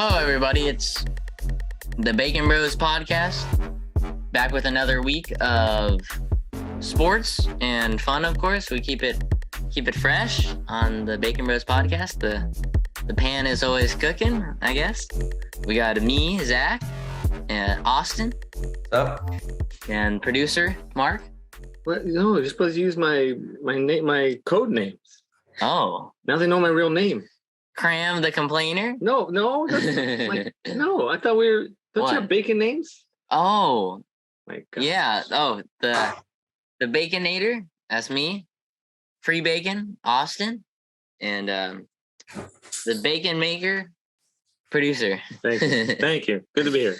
Hello, everybody. It's the Bacon Bros podcast, back with another week of sports and fun. Of course, we keep it fresh on the Bacon Bros podcast. The pan is always cooking, I guess. We got me, Zach, and Austin, What's up? and producer Mark. What? No, you're supposed to use my name, my code names. Oh, Now they know my real name. Cram the complainer. No, that's no. I thought we were. Don't What? you have bacon names? Oh, My God. yeah. Oh, the Baconator. That's me. Free Bacon, Austin, and the Bacon Maker, producer. Thank you. Thank you. Good to be here.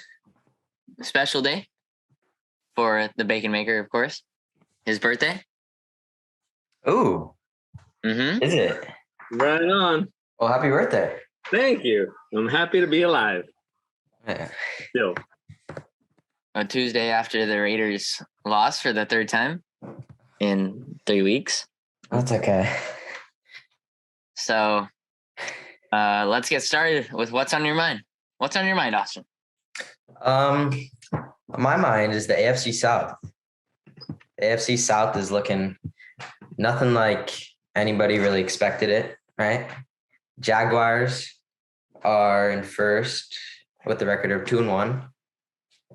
Special day for the Bacon Maker, of course. His birthday. Ooh, Mm-hmm. is it? Right on. Well, happy birthday. Thank you. I'm happy to be alive. Yeah. Still. A Tuesday after the Raiders lost for the third time in 3 weeks. That's okay. So let's get started with what's on your mind. What's on your mind, Austin? My mind is the AFC South. The AFC South is looking nothing like anybody really expected it, right? Jaguars are in first with the record of 2-1.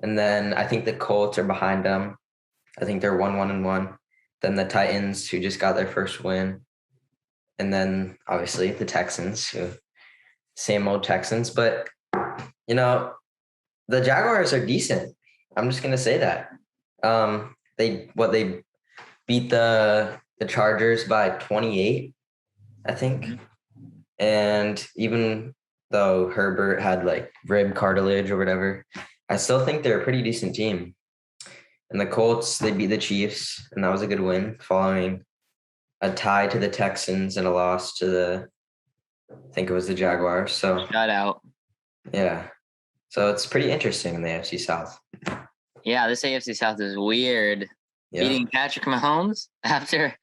And then I think the Colts are behind them. I think they're 1-1. Then the Titans, who just got their first win. And then obviously the Texans, who same old Texans. But, the Jaguars are decent. I'm just going to say that. They beat the Chargers by 28, I think. And even though Herbert had like rib cartilage or whatever, I still think they're a pretty decent team. And the Colts, they beat the Chiefs, and that was a good win following a tie to the Texans and a loss to I think it was the Jaguars. So Shout out. yeah. So it's pretty interesting in the AFC South. Yeah, this AFC South is weird. Yeah. Beating Patrick Mahomes after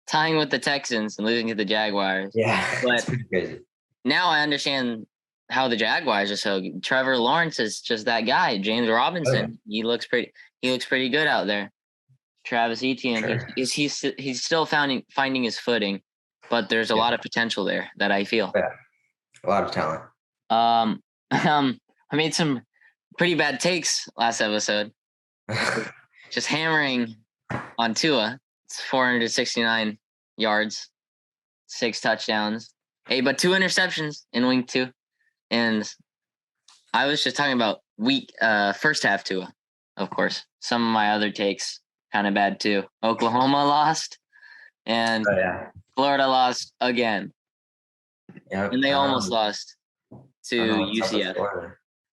tying with the Texans and losing to the Jaguars. Yeah. But It's pretty crazy. now I understand how the Jaguars are so good. Trevor Lawrence is just that guy. James Robinson, he looks pretty good out there. Travis Etienne, Sure. he's still finding his footing, but there's a lot of potential there that I feel. Yeah. A lot of talent. I made some pretty bad takes last episode. Just hammering on Tua. It's 469 yards, 6 touchdowns. Hey, but 2 interceptions in week 2. And I was just talking about first half Tua, of course. Some of my other takes kind of bad too. Oklahoma lost, and Florida lost again. Yep. And they almost lost to UCF.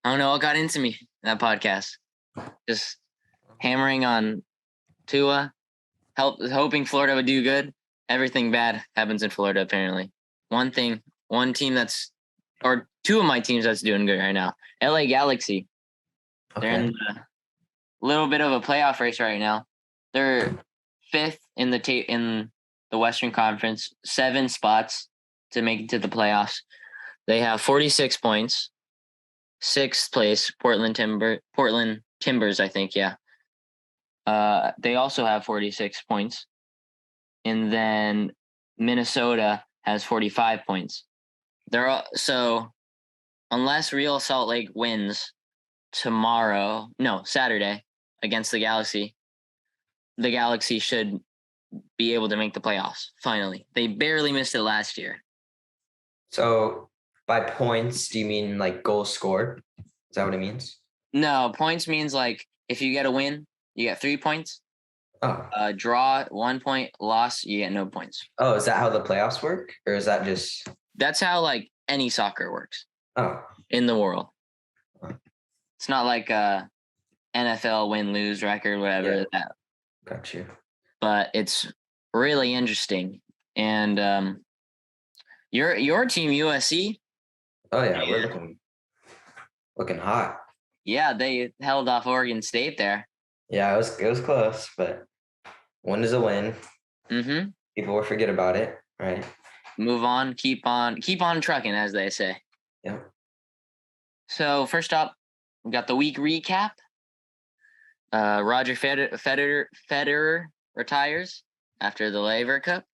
I don't know what got into me in that podcast. Just hammering on Tua, hoping Florida would do good. Everything bad happens in Florida, apparently. One team or 2 of my teams that's doing good right now. LA Galaxy. Okay. They're in a little bit of a playoff race right now. They're 5th in the Western Conference, 7 spots to make it to the playoffs. They have 46 points. 6th place, Portland Timbers, I think, yeah. They also have 46 points. And then Minnesota has 45 points. So unless Real Salt Lake wins Saturday against the Galaxy should be able to make the playoffs, finally. They barely missed it last year. So by points, do you mean like goals scored? Is that what it means? No, points means like if you get a win, you get 3 points. Oh. Draw 1 point, loss, you get no points. Oh, is that how the playoffs work? Or is that just... That's how like any soccer works in the world. It's not like a NFL win-lose record, whatever. Yeah. Got you. But it's really interesting. And your team, USC. Oh yeah, we're looking hot. Yeah, they held off Oregon State there. Yeah, it was close, but win is a win. Mm-hmm. People will forget about it, right? Move on, keep on trucking, as they say. Yeah. So first up, we got the week recap. Roger Federer retires after the Laver Cup.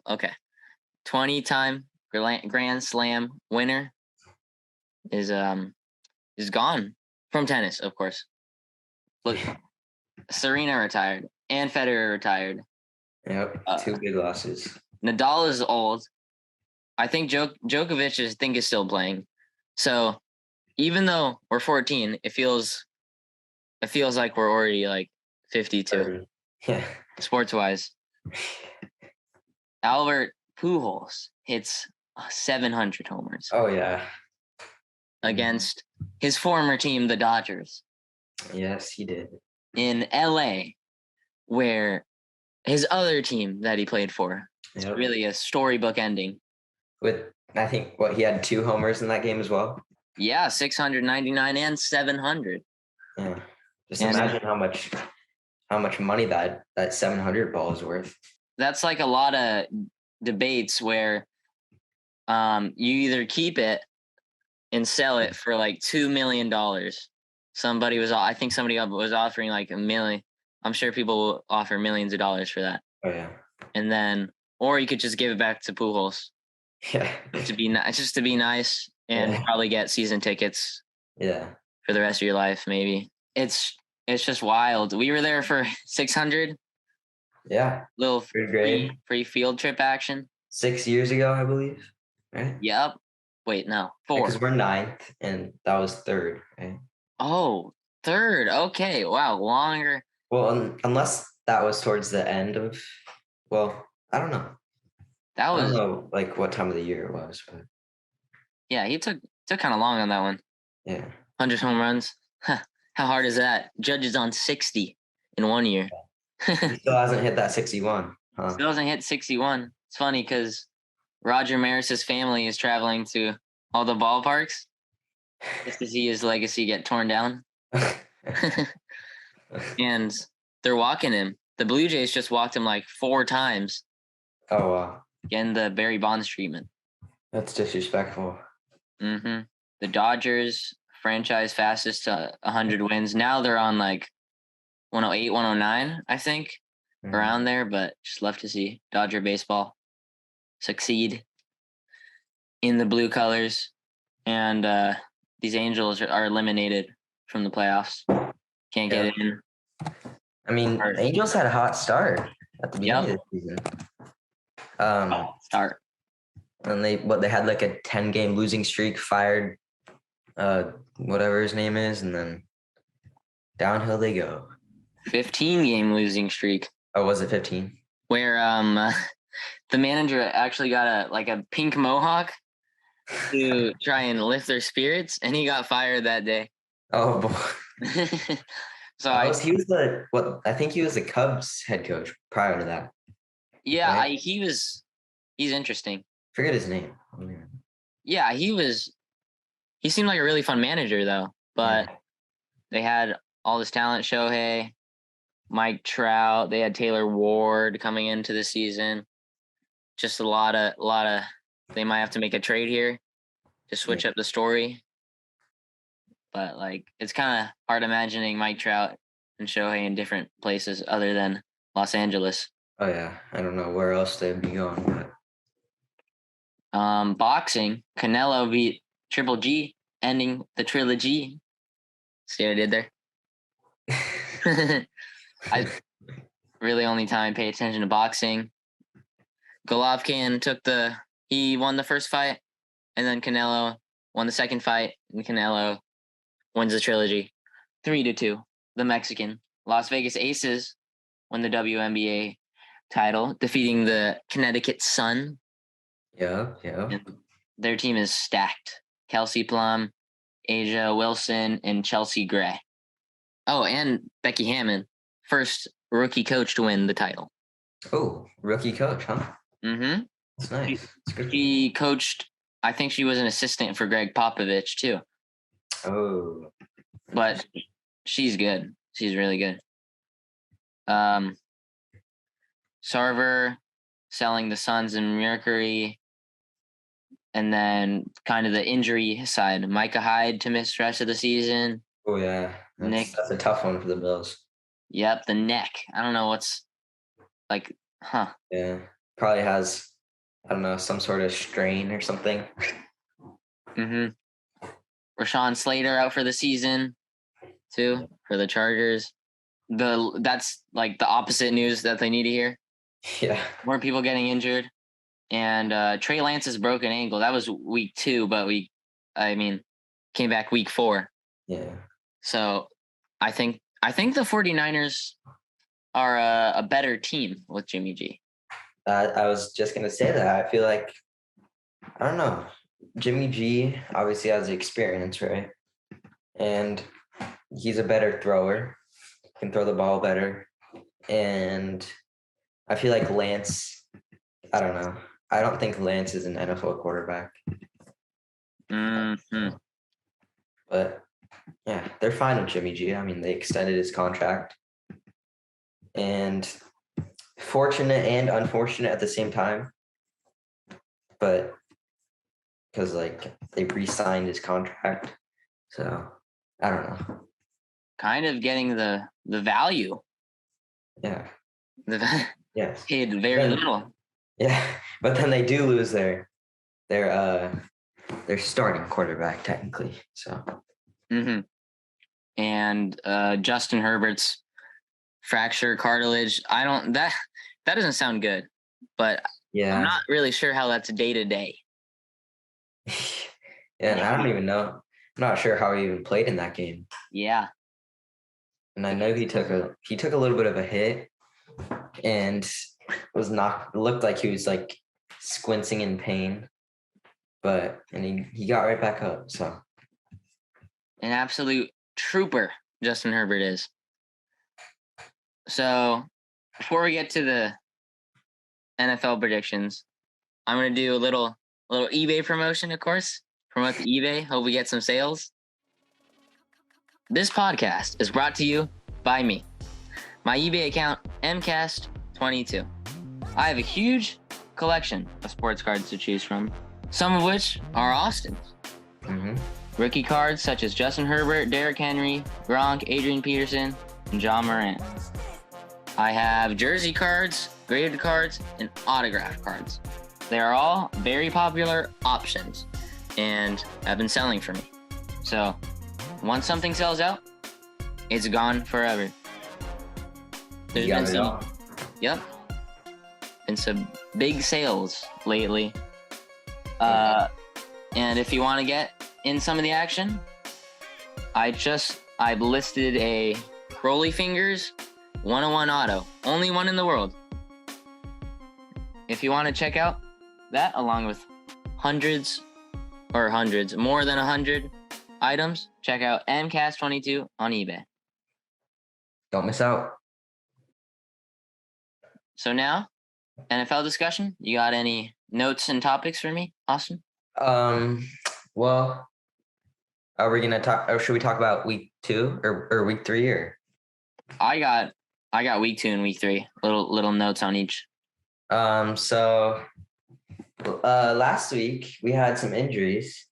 Okay, 20-time Grand Slam winner is gone from tennis, of course. Look, Serena retired and Federer retired. Yep, two big losses. Nadal is old. I think Djokovic is still playing. So even though we're 14, it feels like we're already like 52. Yeah. Sports wise. Albert Pujols hits 700 homers. Oh yeah. Against his former team, the Dodgers. Yes, he did. In LA, where his other team that he played for. It's really a storybook ending. With I think he had 2 homers in that game as well. Yeah, 699 and 700. Yeah. Just imagine how much money that 700 ball is worth. That's like a lot of debates where you either keep it and sell it for like $2 million. I think somebody was offering like $1 million. I'm sure people will offer millions of dollars for that. Oh yeah. And then, or you could just give it back to Pujols. Yeah. To be nice and probably get season tickets. Yeah. For the rest of your life, maybe. It's just wild. We were there for 600. Yeah. Little free field trip action. 6 years ago, I believe. Right? Yep. Wait, no. 4. Because we're 9th and that was 3rd, right? Oh, 3rd. Okay. Wow. Longer. Well, unless that was towards the end of, I don't know. I don't know like what time of the year it was, but yeah, he took kind of long on that one. Yeah. 100 home runs. Huh. How hard is that? Judge is on 60 in 1 year. He still hasn't hit that 61. Huh? Still hasn't hit 61. It's funny because Roger Maris's family is traveling to all the ballparks just to see his legacy get torn down. And they're walking him. The Blue Jays just walked him like 4 times. Oh, wow. Getting the Barry Bonds treatment. That's disrespectful. Mm-hmm. The Dodgers franchise fastest to 100 wins. Now they're on like 108, 109, I think, around there. But just love to see Dodger baseball succeed in the blue colors. And these Angels are eliminated from the playoffs. Can't get in. I mean, Angels had a hot start at the beginning of the season. Start. And they had like a 10-game losing streak, fired whatever his name is, and then downhill they go. 15-game losing streak. Oh, was it 15? Where the manager actually got a pink mohawk to try and lift their spirits, and he got fired that day. Oh boy. So I think he was the Cubs head coach prior to that. Yeah, right? He's interesting. Forget his name. Oh, yeah, he seemed like a really fun manager though. But they had all this talent, Shohei, Mike Trout, they had Taylor Ward coming into the season. Just a lot of they might have to make a trade here to switch up the story. But it's kind of hard imagining Mike Trout and Shohei in different places other than Los Angeles. Oh yeah, I don't know where else they'd be going. But boxing, Canelo beat Triple G, ending the trilogy. See what I did there? I really only time I pay attention to boxing. Golovkin he won the first fight, and then Canelo won the second fight, and Canelo wins the trilogy 3-2. The Mexican Las Vegas Aces won the WNBA title, defeating the Connecticut Sun. Yeah. And their team is stacked. Kelsey Plum, Asia Wilson, and Chelsea Gray. Oh, and Becky Hammond, first rookie coach to win the title. Oh, rookie coach, huh? Mm-hmm. That's nice. She coached, I think she was an assistant for Greg Popovich too. Oh. But she's good. She's really good. Sarver selling the Suns and Mercury. And then kind of the injury side, Micah Hyde to miss the rest of the season. Oh yeah, that's a tough one for the Bills. Yep, the neck. I don't know what's like, Yeah, probably has, I don't know, some sort of strain or something. Rashawn Slater out for the season too for the Chargers. That's like the opposite news that they need to hear. Yeah. More people getting injured. And Trey Lance's broken ankle. That was week 2, but came back week 4. Yeah. So I think the 49ers are a better team with Jimmy G. I was just going to say that. I feel like, I don't know, Jimmy G obviously has the experience, right? And he's a better thrower, can throw the ball better. And I feel like Lance, I don't know. I don't think Lance is an NFL quarterback. But yeah, they're fine with Jimmy G. I mean, they extended his contract. And fortunate and unfortunate at the same time. But because like they re-signed his contract. So I don't know. Kind of getting the value. Yeah. Yes. Paid very little. Yeah. But then they do lose their starting quarterback technically. So and Justin Herbert's fracture cartilage. That doesn't sound good, but yeah, I'm not really sure how that's day to day. Yeah, and I don't even know. I'm not sure how he even played in that game. Yeah. And I know he took a little bit of a hit and looked like he was like squinting in pain. And he got right back up. So an absolute trooper, Justin Herbert is. So before we get to the NFL predictions, I'm gonna do a little eBay promotion, of course. Promote the eBay. Hope we get some sales. This podcast is brought to you by me. My eBay account, MCast22. I have a huge collection of sports cards to choose from, some of which are Austin's. Rookie cards such as Justin Herbert, Derrick Henry, Gronk, Adrian Peterson, and John Moran. I have jersey cards, graded cards, and autographed cards. They are all very popular options and have been selling for me. So once something sells out, it's gone forever. There's been some, been some big sales lately. And if you want to get in some of the action, I've listed a Rolly Fingers 101 auto, only one in the world. If you want to check out that along with more than 100 items, check out MCast22 on eBay. Don't miss out. So now, NFL discussion. You got any notes and topics for me, Austin? Well, are we gonna talk? Or should we talk about week 2 or week 3? Or I got week 2 and week 3. Little notes on each. So last week we had some injuries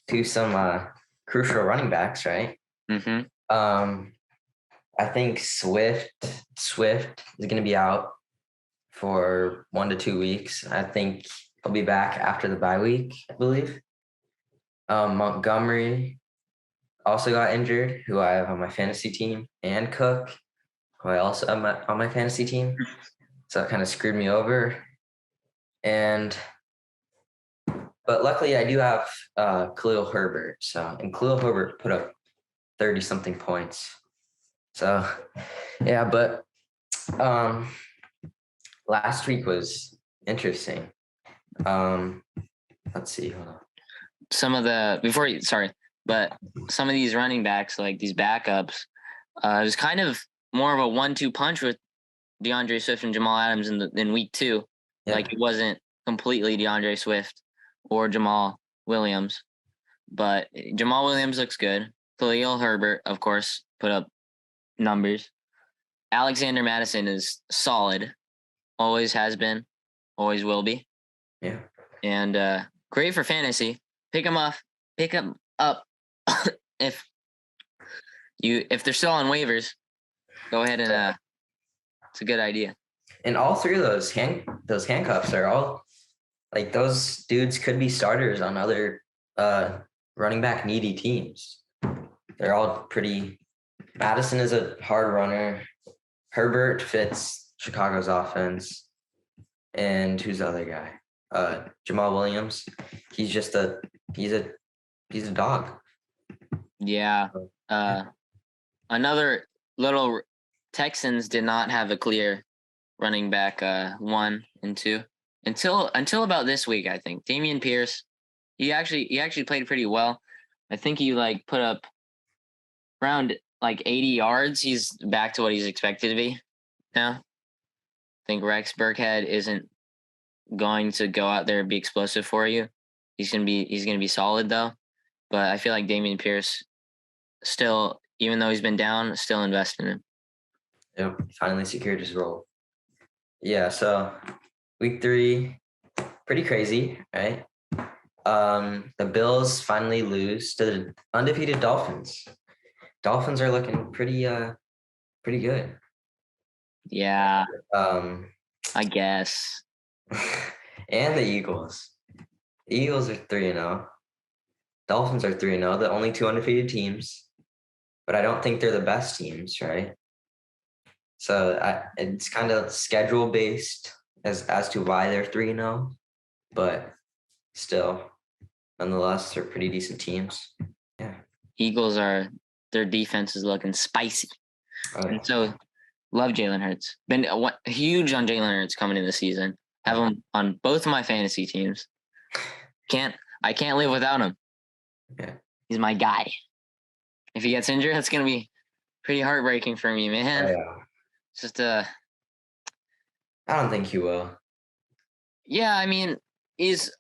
to some crucial running backs, right? I think Swift is going to be out for 1 to 2 weeks. I think he'll be back after the bye week, I believe. Montgomery also got injured, who I have on my fantasy team, and Cook, who I also have on my fantasy team. So that kind of screwed me over. But luckily I do have Khalil Herbert. And Khalil Herbert put up 30-something points. So, yeah, but last week was interesting. Let's see. Hold on. Some of these running backs, like these backups, it was kind of more of a 1-2 punch with DeAndre Swift and Jamal Adams in week 2. Yeah. Like it wasn't completely DeAndre Swift or Jamal Williams, but Jamal Williams looks good. Khalil Herbert, of course, put up numbers. Alexander Madison is solid. Always has been. Always will be. Yeah. And great for fantasy. Pick him up. if they're still on waivers. Go ahead and it's a good idea. And all three of those handcuffs are all like those dudes could be starters on other running back needy teams. They're all pretty. Madison is a hard runner. Herbert fits Chicago's offense. And who's the other guy? Jamal Williams. He's a dog. Yeah. Another little Texans did not have a clear running back 1 and 2 until about this week. I think Dameon Pierce, he actually played pretty well. I think he put up around 80 yards. He's back to what he's expected to be now. I think Rex Burkhead isn't going to go out there and be explosive for you. He's gonna be solid though. But I feel like Dameon Pierce still, even though he's been down, still invest in him. Yep, finally secured his role. Yeah, so week 3, pretty crazy, right? The Bills finally lose to the undefeated Dolphins. Dolphins are looking pretty good. Yeah. I guess. And the Eagles. The Eagles are 3-0. Dolphins are 3-0, the only 2 undefeated teams. But I don't think they're the best teams, right? So it's kind of schedule based as to why they're 3-0, but still, nonetheless, they're pretty decent teams. Yeah. Eagles their defense is looking spicy. Oh, yeah. And so love Jalen Hurts. Been huge on Jalen Hurts coming into the season. Have him on both of my fantasy teams. I can't live without him. Yeah. He's my guy. If he gets injured, that's gonna be pretty heartbreaking for me, man. Oh, yeah. It's just I don't think he will. Yeah, I mean, if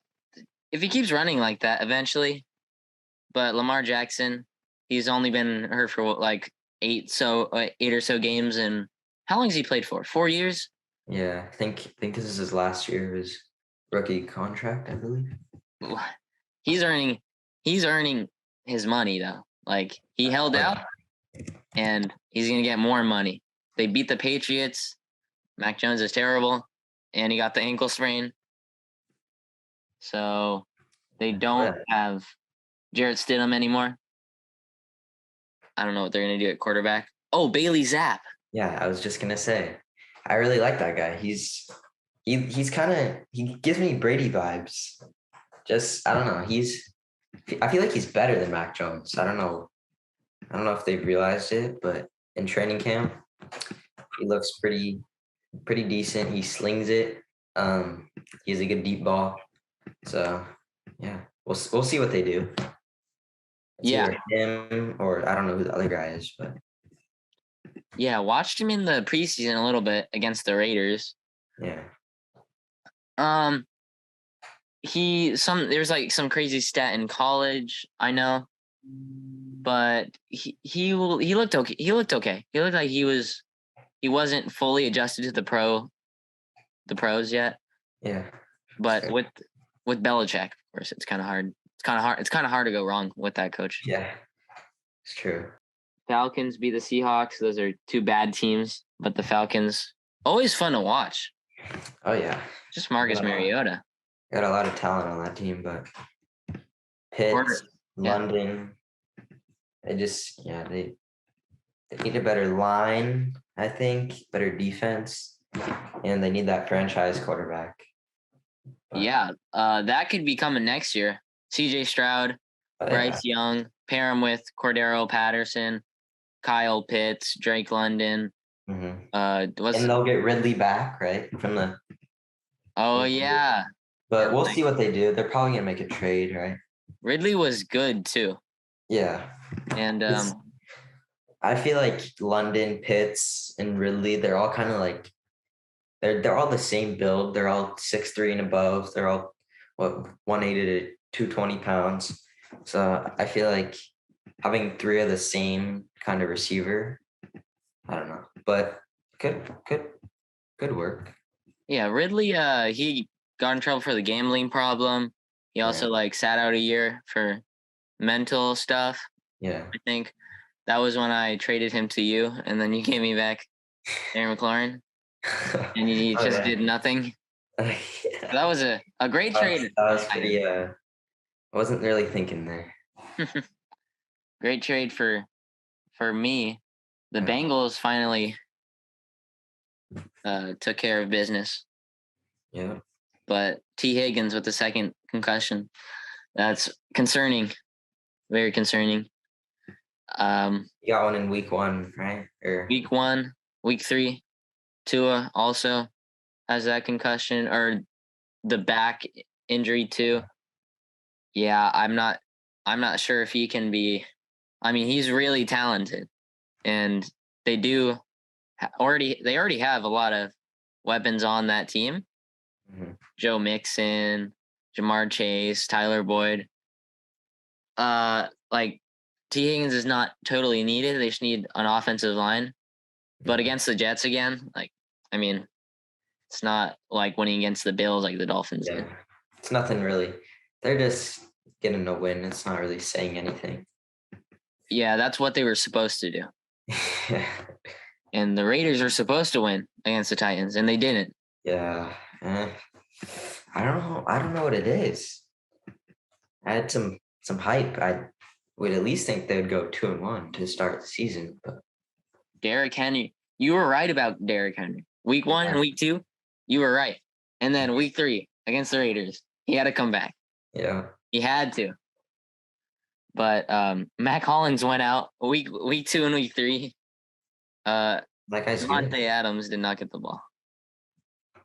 he keeps running like that eventually, but Lamar Jackson, he's only been hurt for 8 or so games, and how long has he played for? 4 years? Yeah, I think this is his last year of his rookie contract, I believe. He's earning his money though. He held out, and he's gonna get more money. They beat the Patriots. Mac Jones is terrible, and he got the ankle sprain. So they don't have Jarrett Stidham anymore. I don't know what they're gonna do at quarterback. Oh, Bailey Zapp. Yeah, I was just gonna say, I really like that guy. He gives me Brady vibes. Just I don't know. I feel like he's better than Mac Jones. I don't know if they've realized it, but in training camp, he looks pretty decent. He slings it. He has a good deep ball. So yeah, we'll see what they do. It's either him or I don't know who the other guy is, but yeah, watched him in the preseason a little bit against the Raiders. Yeah. There's some crazy stat in college, I know, but he looked okay. He looked okay. He looked like he wasn't fully adjusted to the pros yet. Yeah. But with Belichick, of course, it's kind of hard. It's kind of hard to go wrong with that coach. Yeah, it's true. Falcons beat the Seahawks. Those are 2 bad teams, but the Falcons always fun to watch. Oh yeah, just Marcus Mariota. Got a lot of talent on that team, but Pitts, London, they need a better line, I think, better defense, and they need that franchise quarterback. But, yeah, that could be coming next year. CJ Stroud, Bryce Young, pair him with Cordero Patterson, Kyle Pitts, Drake London. Mm-hmm. And they'll get Ridley back, right? From the. Oh yeah. But we'll see what they do. They're probably gonna make a trade, right? Ridley was good too. Yeah. And I feel like London, Pitts, and Ridley, they're all kind of like they're all the same build. They're all 6'3" and above. They're all 180 to 220 pounds. So I feel like having 3 of the same kind of receiver, I don't know, but good work. Yeah, Ridley, he got in trouble for the gambling problem. He also like sat out a year for mental stuff. Yeah. I think that was when I traded him to you, and then you gave me back Aaron McLaurin, and you just did nothing. Yeah. That was a great trade. That was pretty. I wasn't really thinking there. Great trade for me. The Yeah. Bengals finally took care of business. Yeah. But T. Higgins with the second concussion. That's concerning. Very concerning. You got one in week 1, right? Or Week 1, week 3, Tua also has that concussion or the back injury too. Yeah, I'm not sure if he can be. I mean, he's really talented, and they already have a lot of weapons on that team. Joe Mixon, Jamar Chase, Tyler Boyd. Like T. Higgins is not totally needed. They just need an offensive line. But against the Jets again, like, I mean, it's not like winning against the Bills like the Dolphins did. It's nothing really. They're just getting a win. It's not really saying anything. Yeah, that's what they were supposed to do. And the Raiders were supposed to win against the Titans, and they didn't. Yeah. I don't know what it is. I had some hype. I would at least think they'd go 2-1 to start the season. But Derrick Henry, you were right about Derrick Henry. Week 1 and week 2, you were right. And then week 3 against the Raiders, he had to come back. Yeah. He had to. But Mac Hollins went out week 2 and week 3. Like I said, Devontae Adams did not get the ball.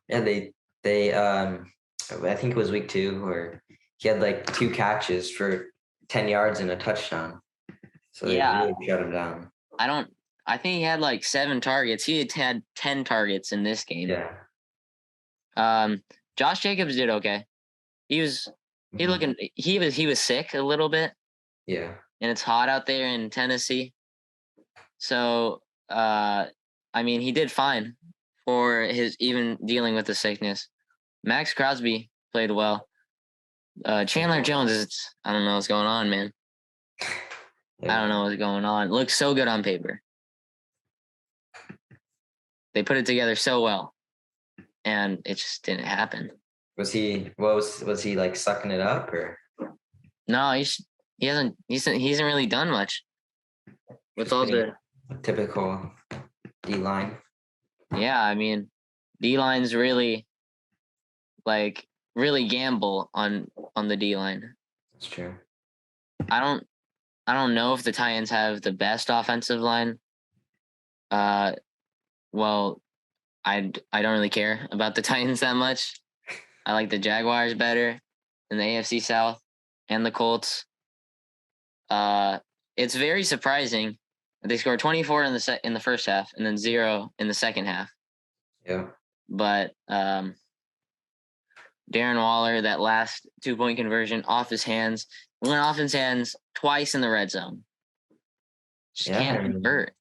Yeah, they I think it was week 2 where he had like 2 catches for 10 yards and a touchdown. So they really shut him down. I think he had like 7 targets. He had 10 targets in this game. Yeah. Josh Jacobs did okay. He was sick a little bit. Yeah. And it's hot out there in Tennessee. So I mean, he did fine for his even dealing with the sickness. Max Crosby played well. Chandler Jones I don't know what's going on, man. Yeah. I don't know what's going on. Looks so good on paper. They put it together so well, and it just didn't happen. Was he like sucking it up or? No, he hasn't really done much with all the typical D line. Yeah, I mean, D line's really gamble on the D line. That's true. I don't know if the Titans have the best offensive line. Well, I don't really care about the Titans that much. I like the Jaguars better than the AFC South and the Colts. It's very surprising that they scored 24 in the first half and then 0 in the second half. Yeah. But Darren Waller, that last 2-point conversion off his hands, went off his hands twice in the red zone. Just can't convert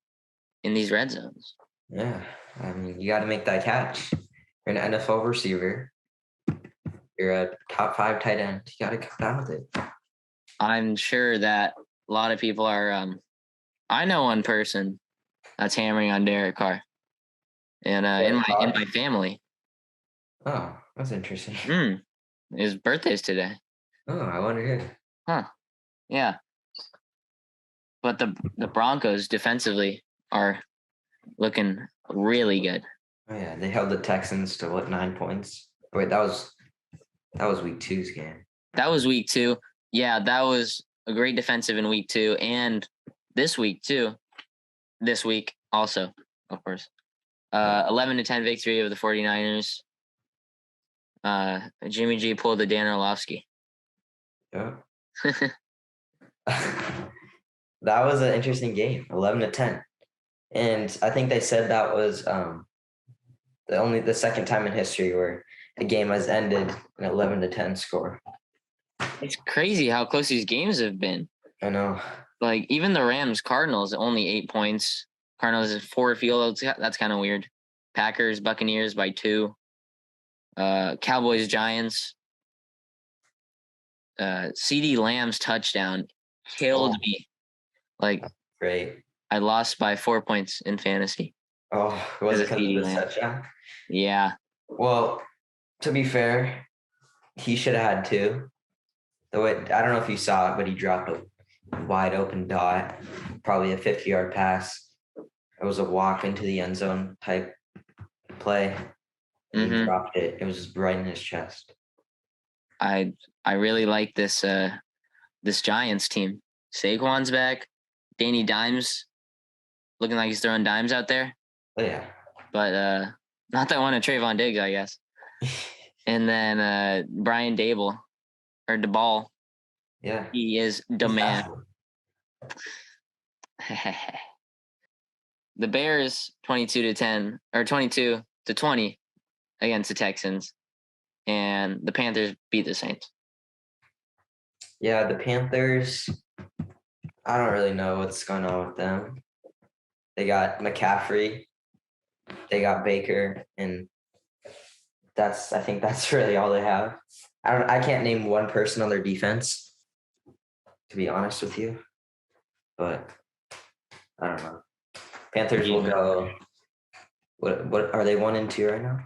in these red zones. Yeah. I mean, you got to make that catch. You're an NFL receiver. You're a top 5 tight end. You got to come down with it. I'm sure that a lot of people are. I know one person that's hammering on Derek Carr, and in my family. Oh, that's interesting. His birthday's today. Oh, I wonder who. Huh. Yeah. But the Broncos defensively are looking really good. Oh yeah, they held the Texans to 9 points? Wait, that was week 2's game. That was week 2. Yeah, that was a great defensive in week 2 and this week too. This week also, of course. 11-10 victory of the 49ers. Jimmy G pulled the Dan Orlovsky. Yeah. That was an interesting game, 11-10. And I think they said that was the second time in history where a game has ended an 11-10 score. It's crazy how close these games have been. I know. Like even the Rams Cardinals only 8 points. Cardinals is 4 field goals. That's kind of weird. Packers Buccaneers by 2. Cowboys Giants. CD Lamb's touchdown killed me. Like, Great. I lost by 4 points in fantasy. Oh, was it because of CD the Lamb. touchdown? Yeah. Well, to be fair, he should have had 2. The way, I don't know if you saw it, but he dropped a wide open dot, probably a 50-yard pass. It was a walk into the end zone type play. And he dropped it. It was just right in his chest. I really like this this Giants team. Saquon's back. Danny Dimes looking like he's throwing dimes out there. Oh, yeah. But not that one of Trayvon Diggs, I guess. And then Brian Dable or DeBall. Yeah. He is the man. The Bears 22-10 or 22-20 against the Texans, and the Panthers beat the Saints. Yeah, the Panthers, I don't really know what's going on with them. They got McCaffrey, they got Baker, and I think that's really all they have. I can't name one person on their defense, to be honest with you. But I don't know. Panthers will go. What are they 1-2 right now?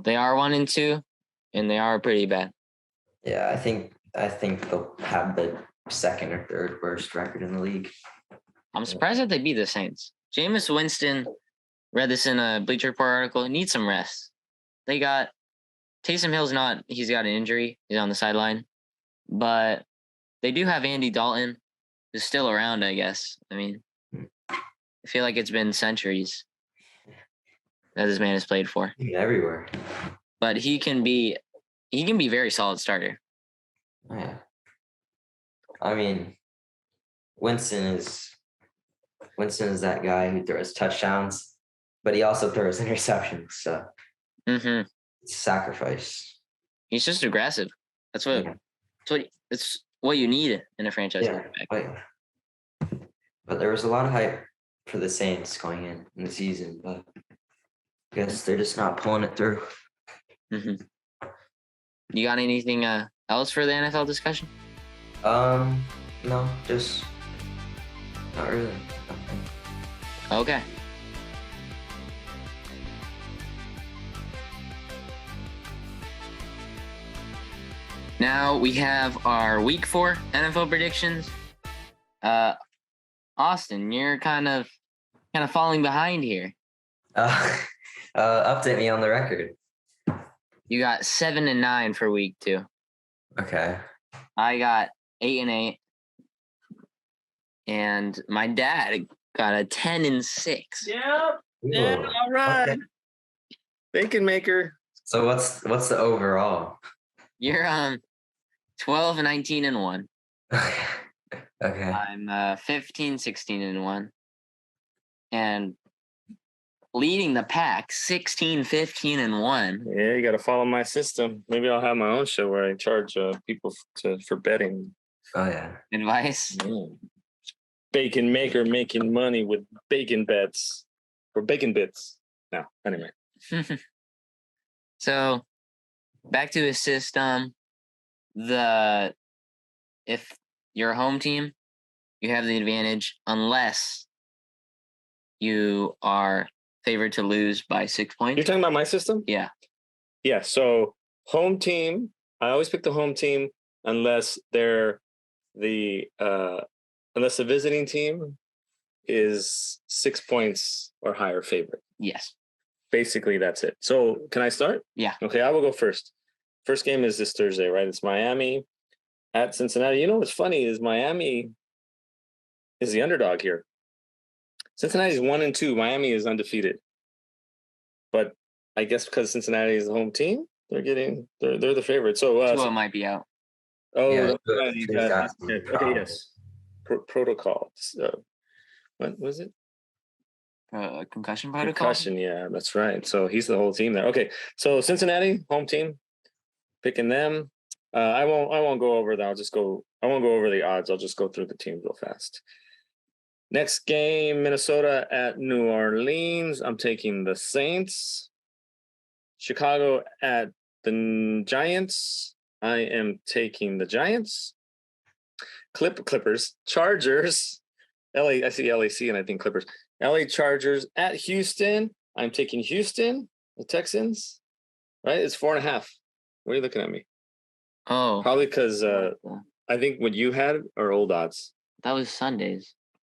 They are 1-2, and they are pretty bad. Yeah, I think they'll have the second or third worst record in the league. I'm surprised that they beat the Saints. Jameis Winston, read this in a Bleacher Report article, needs some rest. They got Taysom Hill's he's got an injury. He's on the sideline. But they do have Andy Dalton, who's still around, I guess. I mean, I feel like it's been centuries that this man has played for. Everywhere. But he can be a very solid starter. Yeah. I mean, Winston is that guy who throws touchdowns, but he also throws interceptions. So it's a sacrifice. He's just aggressive. That's what you need in a franchise quarterback. But there was a lot of hype for the Saints going in the season, but I guess they're just not pulling it through. You got anything else for the NFL discussion? No, just not really. Nothing. Okay. Now we have our Week 4 NFL predictions. Austin, you're kind of falling behind here. Update me on the record. You got 7-9 for Week 2. Okay. I got 8-8, and my dad got a 10-6. Yep. Yeah. All right. Okay. Bacon maker. So what's the overall? You're 12-19-1. Okay. I'm 15-16-1, and leading the pack 16-15-1. Yeah, you got to follow my system. Maybe I'll have my own show where I charge people for betting. Oh yeah. Advice. Bacon maker making money with bacon bets or bacon bits. No, anyway. So back to his system. If you're a home team, you have the advantage unless you are favored to lose by 6 points. You're talking about my system? Yeah. Yeah. So home team, I always pick the home team unless they're unless the visiting team is 6 points or higher favorite. Yes. Basically, that's it. So can I start? Yeah. Okay, I will go first. First game is this Thursday, right? It's Miami at Cincinnati. You know what's funny is Miami is the underdog here. Cincinnati's 1-2. Miami is undefeated. But I guess because Cincinnati is the home team, they're the favorite. So Tua might be out. Oh, yeah, okay, yes. Protocol. What was it? Concussion protocol. Concussion, yeah, that's right. So he's the whole team there. Okay, so Cincinnati home team, picking them. I won't go over that. I won't go over the odds. I'll just go through the teams real fast. Next game, Minnesota at New Orleans. I'm taking the Saints. Chicago at the Giants. I am taking the Giants. Clippers. Chargers. I see LAC and I think Clippers. LA Chargers at Houston. I'm taking Houston. The Texans. Right? It's 4.5. What are you looking at me? Oh, Probably because I think what you had are old odds. that was Sundays.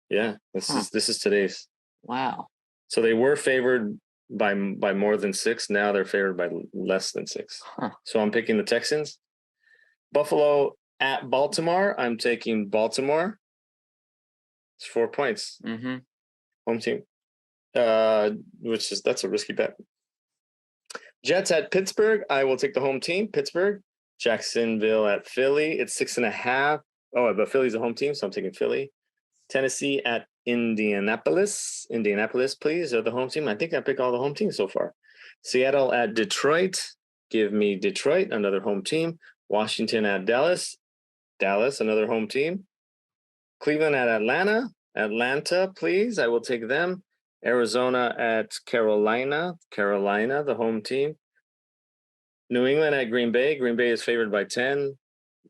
Yeah, this is today's. Wow. So they were favored by more than 6. Now they're favored by less than 6. Huh. So I'm picking the Texans. Buffalo at Baltimore. I'm taking Baltimore. It's 4 points. Mm-hmm. Home team. That's a risky bet. Jets at Pittsburgh. I will take the home team. Pittsburgh. Jacksonville at Philly. It's 6.5. Oh, but Philly's a home team, so I'm taking Philly. Tennessee at Indianapolis. Indianapolis, please, are the home team. I think I picked all the home teams so far. Seattle at Detroit. Give me Detroit, another home team. Washington at Dallas. Dallas, another home team. Cleveland at Atlanta. Atlanta, please. I will take them. Arizona at Carolina. Carolina, the home team. New England at Green Bay. Green Bay is favored by 10.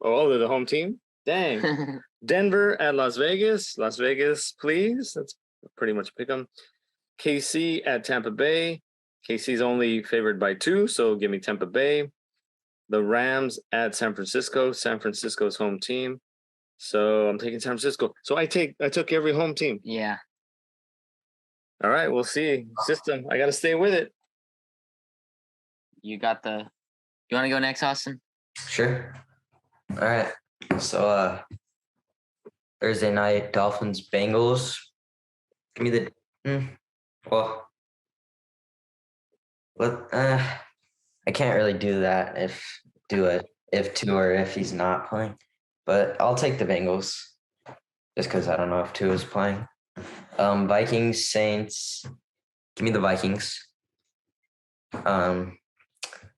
Oh, they're the home team? Dang. Denver at Las Vegas. Las Vegas, please. That's pretty much pick 'em. KC at Tampa Bay. KC's only favored by 2, so give me Tampa Bay. The Rams at San Francisco. San Francisco's home team. So I'm taking San Francisco. So I took every home team. Yeah. All right, we'll see. System. I got to stay with it. You got the. You want to go next, Austin? Sure. All right. So Thursday night, Dolphins, Bengals. Give me the I can't really do that if two or if he's not playing. But I'll take the Bengals just because I don't know if 2 is playing. Vikings, Saints. Give me the Vikings. I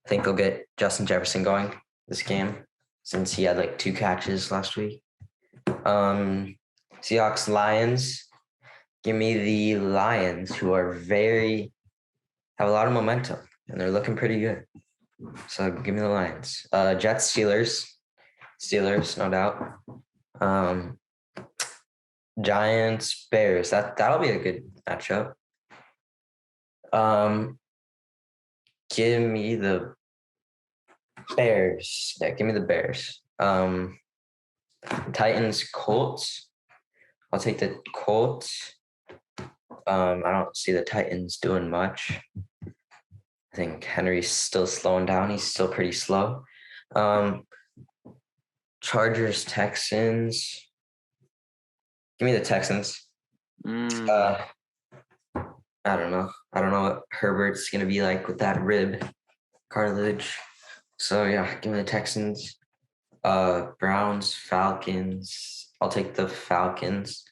think they'll get Justin Jefferson going this game since he had like 2 catches last week. Seahawks, Lions. Give me the Lions, who have a lot of momentum and they're looking pretty good. So give me the Lions. Jets, Steelers, no doubt. Giants, Bears. That'll be a good matchup. Give me the Bears. Yeah, give me the Bears. Titans, Colts. I'll take the Colts. I don't see the Titans doing much. I think Henry's still slowing down. He's still pretty slow. Chargers, Texans. Give me the Texans. I don't know. I don't know what Herbert's going to be like with that rib cartilage. So, yeah, give me the Texans. Browns, Falcons. I'll take the Falcons.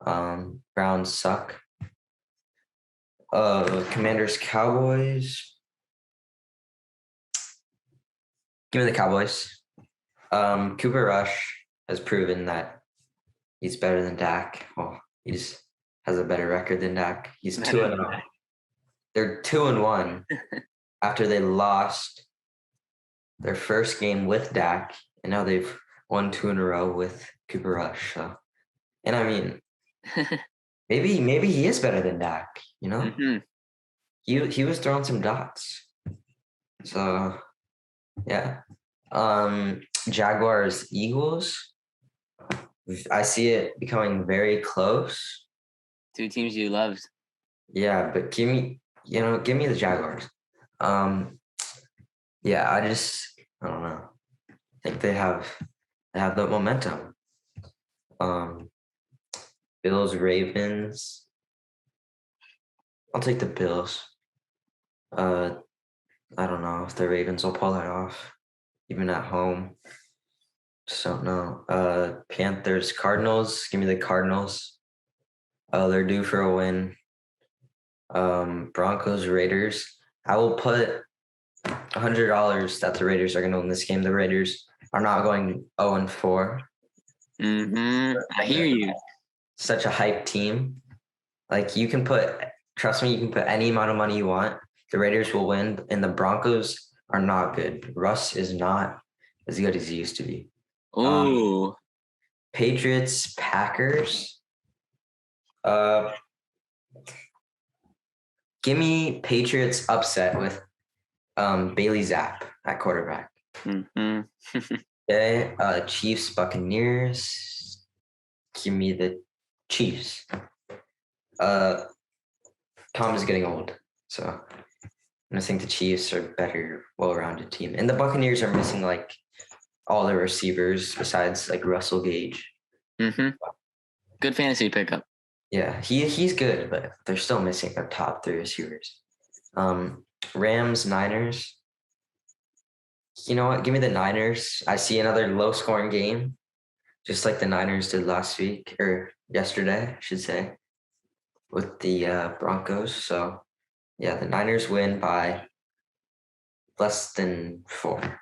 Browns suck. Commanders, Cowboys. Give me the Cowboys. Cooper Rush has proven that he's better than Dak. Well, he just has a better record than Dak. He's 2-0. They're 2-1 after they lost their first game with Dak, and now they've won 2 in a row with Cooper Rush. So, and I mean, maybe he is better than Dak. You know, he was throwing some dots. So, yeah. Jaguars, Eagles. I see it becoming very close. 2 teams you loved. Yeah, but give me the Jaguars. Yeah, I don't know. I think they have the momentum. Bills, Ravens. I'll take the Bills. I don't know if the Ravens will pull that off, even at home. Just don't know. Panthers, Cardinals. Give me the Cardinals. They're due for a win. Broncos, Raiders. I will put $100 that the Raiders are going to win this game. The Raiders are not going 0-4. I hear you. Such a hype team. Like trust me, you can put any amount of money you want. The Raiders will win, and the Broncos are not good. Russ is not as good as he used to be. Ooh. Patriots, Packers. Give me Patriots upset with Bailey Zapp at quarterback. Mm-hmm. Okay. Chiefs, Buccaneers. Give me the Chiefs. Tom is getting old, so I think the Chiefs are a better, well-rounded team, and the Buccaneers are missing like all the receivers besides like Russell Gage. Mm-hmm. Good fantasy pickup. Yeah, he's good, but they're still missing their top 3 receivers. Rams, Niners. You know what? Give me the Niners. I see another low-scoring game, just like the Niners did last week or yesterday, I should say, with the Broncos. So, yeah, the Niners win by less than 4,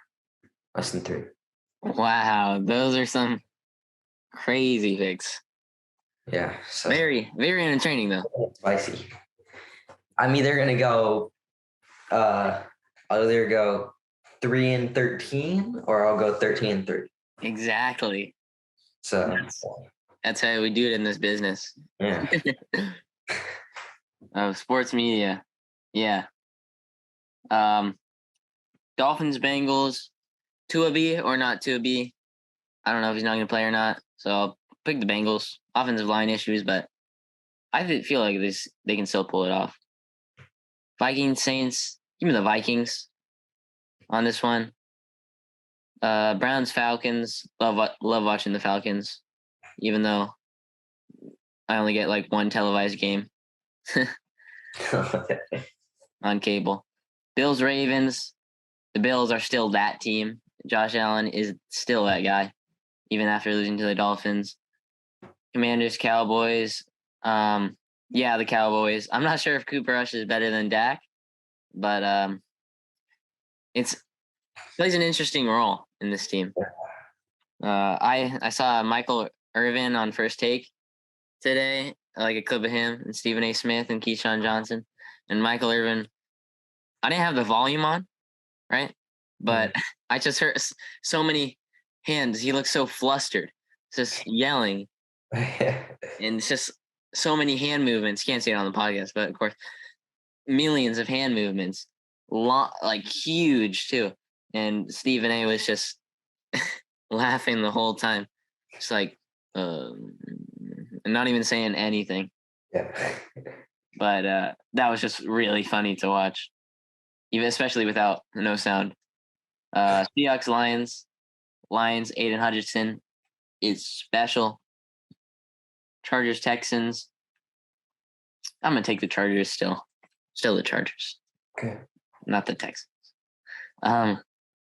less than 3. Wow, those are some crazy picks. Yeah, so Very, very entertaining though. spicy. I'm either gonna go, I'll either go 3-13 or I'll go 13-3. Exactly. So That's how we do it in this business yeah, of sports media. Yeah. Dolphins, Bengals, Tua B or not Tua B. I don't know if he's not going to play or not. So I'll pick the Bengals. Offensive line issues, but I feel like they can still pull it off. Vikings, Saints. Give me the Vikings on this one. Browns, Falcons. Love watching the Falcons, even though I only get like one televised game on cable. Bills, Ravens. The Bills are still that team. Josh Allen is still that guy, even after losing to the Dolphins. Commanders, Cowboys. Yeah, the Cowboys. I'm not sure if Cooper Rush is better than Dak, but it's plays an interesting role in this team. I saw Michael Irvin on First Take today, like a clip of him and Stephen A. Smith and Keyshawn Johnson. And Michael Irvin, I didn't have the volume on, right? But I just heard so many hands. He looks so flustered, just yelling. And it's just so many hand movements. Can't see it on the podcast, but of course, millions of hand movements, like huge too. And Stephen A. was just laughing the whole time, just like, and not even saying anything. yeah. But that was just really funny to watch, even especially without no sound. Seahawks, Lions, Aiden Hutchinson is special. Chargers, Texans. I'm gonna take the Chargers still the Chargers. Okay. Not the Texans.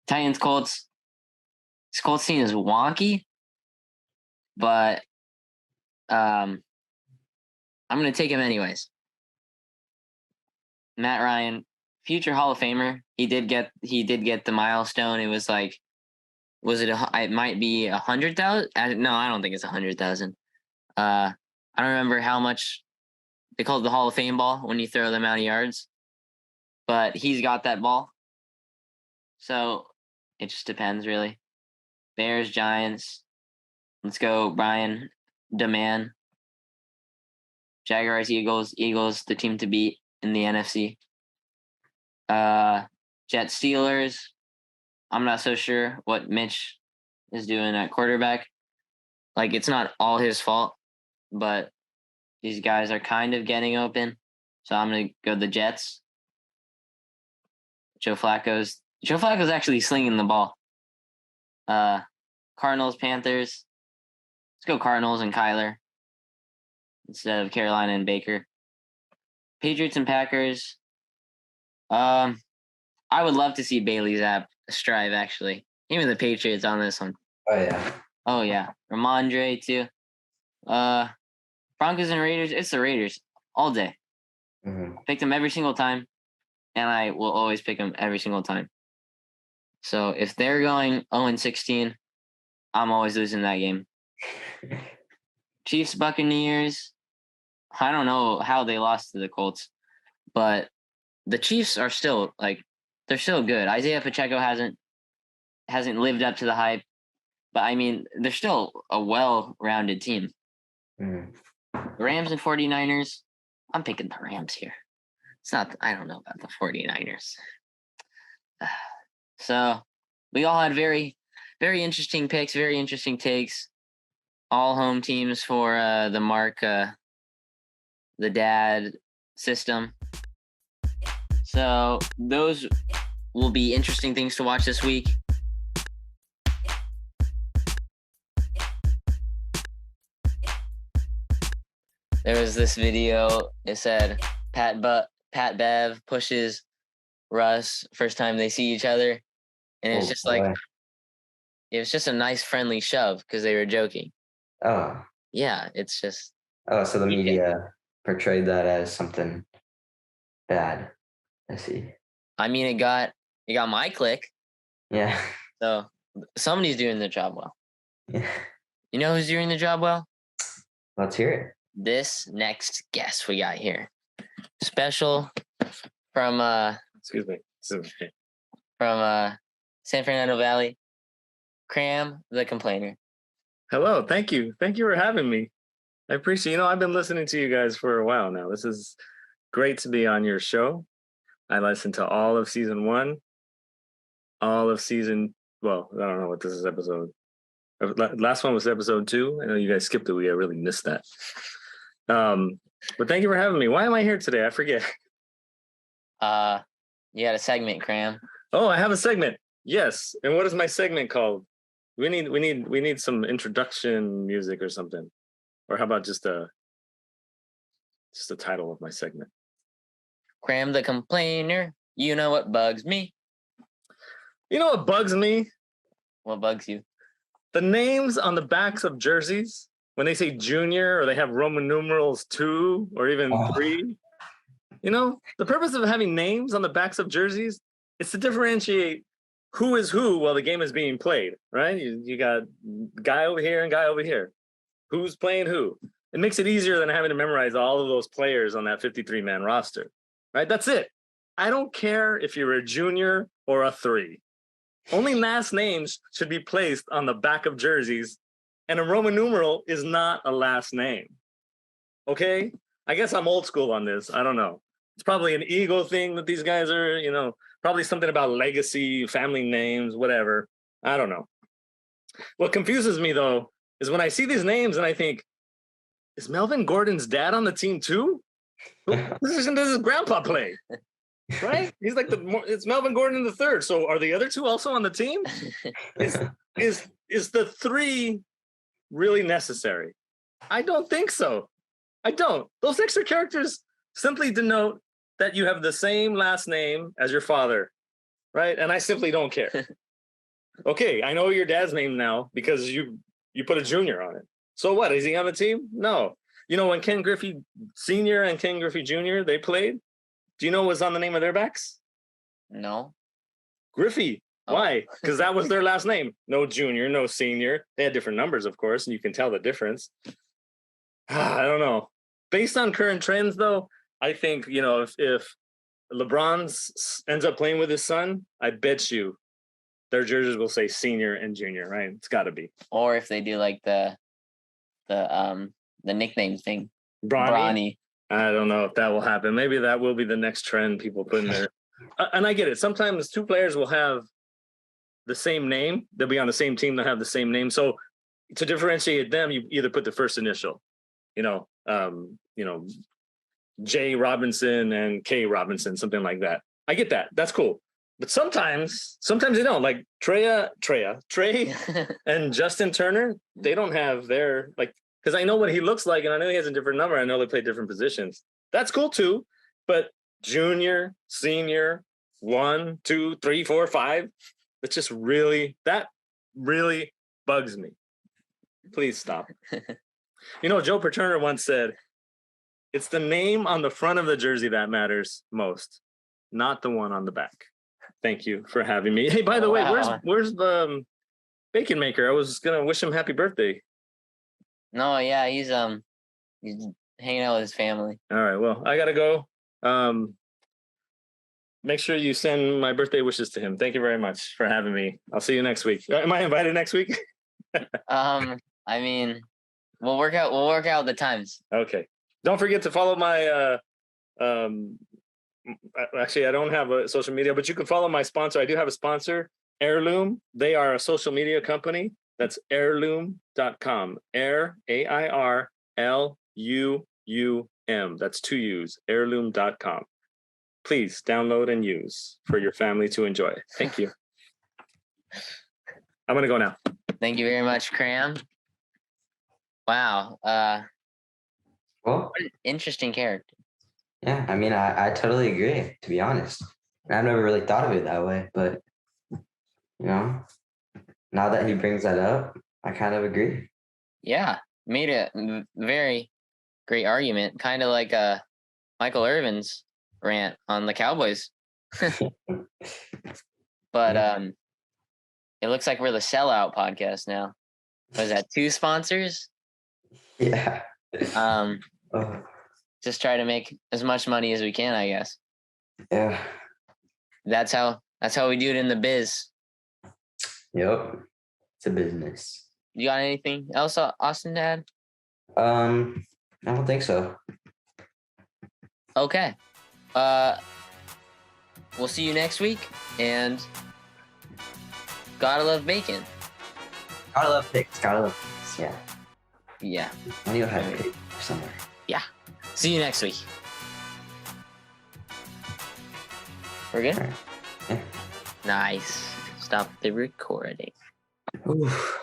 Titans, Colts. This Colts team is wonky, but I'm gonna take him anyways. Matt Ryan, future Hall of Famer. He did get the milestone. It was like, was it? It might be 100,000. No, I don't think it's 100,000. I don't remember how much they call it the Hall of Fame ball when you throw the amount of yards, but he's got that ball. So it just depends, really. Bears, Giants. Let's go, Brian. Demand. Jaguars, Eagles, the team to beat in the NFC. Jets, Steelers. I'm not so sure what Mitch is doing at quarterback. Like, it's not all his fault, but these guys are kind of getting open. So I'm going to go the Jets. Joe Flacco's actually slinging the ball. Cardinals, Panthers. Let's go Cardinals and Kyler instead of Carolina and Baker. Patriots and Packers. I would love to see Bailey Zapp strive, actually. Even the Patriots on this one. Oh, yeah. Ramondre, too. Broncos and Raiders. It's the Raiders all day. Mm-hmm. Pick them every single time, and I will always pick them every single time. So if they're going 0-16, I'm always losing that game. Chiefs, Buccaneers. I don't know how they lost to the Colts, but the Chiefs are still they're still good. Isaiah Pacheco hasn't hasn't lived up to the hype. But I mean, they're still a well-rounded team. Mm. The Rams and 49ers, I'm picking the Rams here. It's not, I don't know about the 49ers. So we all had very, very interesting picks, very interesting takes. All home teams for the Mark, the dad system. So those will be interesting things to watch this week. There was this video. It said Pat Bev pushes Russ first time they see each other, and it's just like it was just a nice friendly shove because they were joking. Oh. Yeah, it's just. Oh, so the media portrayed that as something bad. I see. I mean, it got my click. Yeah. So somebody's doing their job well. Yeah. You know who's doing the job well? Let's hear it. This next guest we got here, special from Excuse me. from San Fernando Valley, Cram the Complainer. Hello, thank you for having me. I appreciate. I've been listening to you guys for a while now. This is great to be on your show. I listened to all of season 1, all of season. Well, I don't know what this is episode. Last one was episode 2. I know you guys skipped it. I really missed that. But thank you for having me. Why am I here today? I forget. You had a segment, Cram. Oh, I have a segment. Yes. And what is my segment called? We need some introduction music or something. Or how about just the title of my segment? Cram the Complainer. You know what bugs me? You know what bugs me? What bugs you? The names on the backs of jerseys, when they say junior or they have Roman numerals 2 or even 3. The purpose of having names on the backs of jerseys is to differentiate who is who while the game is being played, right? You got guy over here and guy over here. Who's playing who? It makes it easier than having to memorize all of those players on that 53-man roster, right? That's it. I don't care if you're a junior or a 3. Only last names should be placed on the back of jerseys, and a Roman numeral is not a last name. Okay? I guess I'm old school on this. I don't know. It's probably an ego thing that these guys are, probably something about legacy, family names, whatever. I don't know. What confuses me, though, is when I see these names and I think, is Melvin Gordon's dad on the team too? This is grandpa play, right? He's like it's Melvin Gordon the third. So are the other 2 also on the team? Is the 3 really necessary? I don't think so. I don't. Those extra characters simply denote that you have the same last name as your father, right? And I simply don't care. Okay, I know your dad's name now because you put a junior on it. So what? Is he on the team? No. When Ken Griffey Sr. and Ken Griffey Jr., they played, do you know what was on the name of their backs? No. Griffey. Oh. Why? Because that was their last name. No junior, no senior. They had different numbers, of course, and you can tell the difference. I don't know. Based on current trends, though, I think, if LeBron ends up playing with his son, I bet you their jerseys will say senior and junior, right? It's got to be. Or if they do like the nickname thing, Bronny. I don't know if that will happen. Maybe that will be the next trend people put in there. And I get it. Sometimes 2 players will have the same name. They'll be on the same team. They'll have the same name. So to differentiate them, you either put the first initial, J Robinson and K Robinson, something like that. I get that. That's cool. But sometimes they don't. Like Trey and Justin Turner, they don't have their, because I know what he looks like and I know he has a different number. I know they play different positions. That's cool too. But junior, senior, 1, 2, 3, 4, 5, it's just really bugs me. Please stop. Joe Paterno once said, it's the name on the front of the jersey that matters most, not the one on the back. Thank you for having me. Hey, by the way, where's the Bacon Maker? I was gonna wish him happy birthday. No, yeah, he's hanging out with his family. All right, well, I gotta go. make sure you send my birthday wishes to him. Thank you very much for having me. I'll see you next week. Am I invited next week? I mean, we'll work out the times. Okay. Don't forget to follow my actually I don't have a social media, but you can follow my sponsor. I do have a sponsor, Heirloom. They are a social media company. That's heirloom.com. AirLuum. That's 2 U's. Heirloom.com. Please download and use for your family to enjoy. Thank you. I'm gonna go now. Thank you very much, Cram. Wow. Well, What an interesting character. yeah, I mean, I totally agree, to be honest. I've never really thought of it that way, but, now that he brings that up, I kind of agree. Yeah, made a very great argument, kind of like Michael Irvin's rant on the Cowboys. But it looks like we're the sellout podcast now. Was that 2 sponsors? Yeah. Just try to make as much money as we can, I guess. Yeah. That's how we do it in the biz. Yep. It's a business. You got anything else, Austin, to add? I don't think so. Okay. We'll see you next week, and gotta love bacon. Gotta love pigs. Yeah. Yeah. I need to have pig somewhere. Yeah. See you next week. We're good? All right. Yeah. Nice. Stop the recording. Oof.